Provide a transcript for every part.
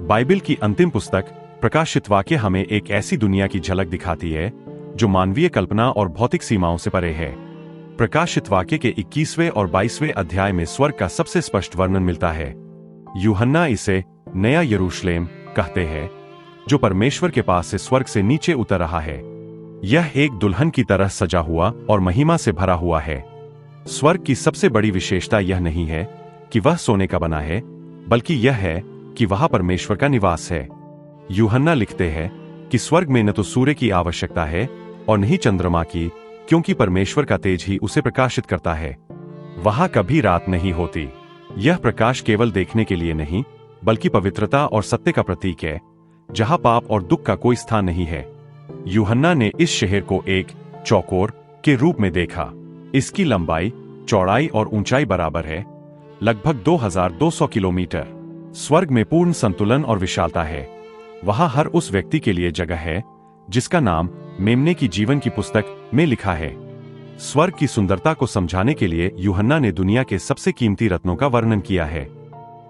Bible की अंतिम पुस्तक प्रकाशित वाक्य हमें एक ऐसी दुनिया की झलक दिखाती है जो मानवीय कल्पना और भौतिक सीमाओं से परे है। प्रकाशित वाक्य के 21वें और 22वें अध्याय में स्वर्ग का सबसे स्पष्ट वर्णन मिलता है। यूहन्ना इसे नया यरूशलेम कहते हैं जो परमेश्वर के पास से स्वर्ग से नीचे उतर रहा है। यह एक दुल्हन की तरह सजा हुआ और महिमा से भरा हुआ है। स्वर्ग की सबसे बड़ी विशेषता यह नहीं है कि वह सोने का बना है, बल्कि यह है कि वहां परमेश्वर का निवास है। यूहन्ना लिखते हैं कि स्वर्ग में न तो सूर्य की आवश्यकता है और न ही चंद्रमा की, क्योंकि परमेश्वर का तेज ही उसे प्रकाशित करता है। वहां कभी रात नहीं होती। यह प्रकाश केवल देखने के लिए नहीं, बल्कि पवित्रता और सत्य का प्रतीक है, जहां पाप और दुख का कोई स्थान नहीं है। यूहन्ना ने इस शहर को एक चौकोर के रूप में देखा। इसकी लंबाई, चौड़ाई और ऊंचाई बराबर है, लगभग 2200 किलोमीटर। स्वर्ग में पूर्ण संतुलन और विशालता है। वहां हर उस व्यक्ति के लिए जगह है जिसका नाम मेमने की जीवन की पुस्तक में लिखा है। स्वर्ग की सुंदरता को समझाने के लिए यूहन्ना ने दुनिया के सबसे कीमती रत्नों का वर्णन किया है।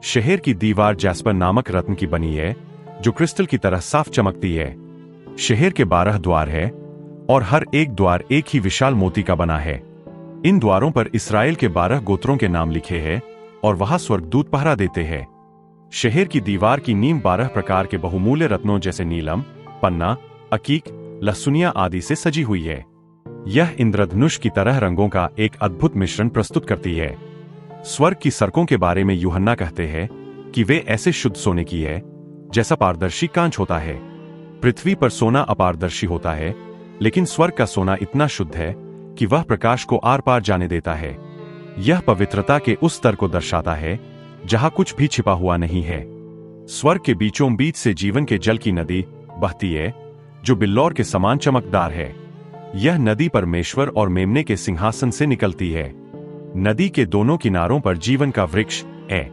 शहर की दीवार जैस्पर नामक रत्न की बनी है जो क्रिस्टल की तरह साफ चमकती है। शहर के 12 द्वार है और हर एक द्वार एक ही विशाल मोती का बना है। इन द्वारों पर इस्राएल के 12 गोत्रों के नाम लिखे हैं और वहां स्वर्गदूत पहरा देते हैं। शहर की दीवार की नींव 12 प्रकार के बहुमूल्य रत्नों जैसे नीलम, पन्ना, अकीक, लहसुनिया आदि से सजी हुई है। यह इंद्रधनुष की तरह रंगों का एक अद्भुत मिश्रण प्रस्तुत करती है। स्वर्ग की सड़कों के बारे में यूहन्ना कहते हैं कि वे ऐसे शुद्ध सोने की है जैसा पारदर्शी कांच होता है। पृथ्वी पर सोना अपारदर्शी होता है, लेकिन स्वर्ग का सोना इतना शुद्ध है कि वह प्रकाश को आर पार जाने देता है। यह पवित्रता के उस स्तर को दर्शाता है जहां कुछ भी छिपा हुआ नहीं है। स्वर्ग के बीचों बीच से जीवन के जल की नदी बहती है जो बिल्लौर के समान चमकदार है। यह नदी परमेश्वर और मेमने के सिंहासन से निकलती है। नदी के दोनों किनारों पर जीवन का वृक्ष है।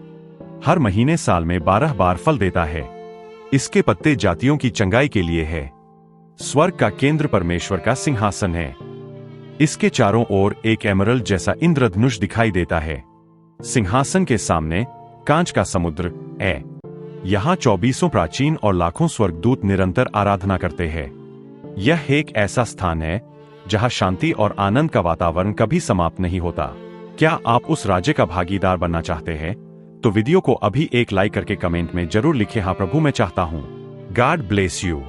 हर महीने साल में 12 बार फल देता है। इसके पत्ते जातियों की चंगाई के लिए है। स्वर्ग का केंद्र परमेश्वर का सिंहासन है। इसके चारों ओर एक एमरल्ड जैसा इंद्रधनुष दिखाई देता है। सिंहासन के सामने कांच का समुद्र है। यहां 24 प्राचीन और लाखों स्वर्गदूत निरंतर आराधना करते हैं। यह एक ऐसा स्थान है जहां शांति और आनंद का वातावरण कभी समाप्त नहीं होता। क्या आप उस राज्य का भागीदार बनना चाहते हैं? तो वीडियो को अभी एक लाइक करके कमेंट में जरूर लिखें, हाँ प्रभु मैं चाहता हूं। God bless you.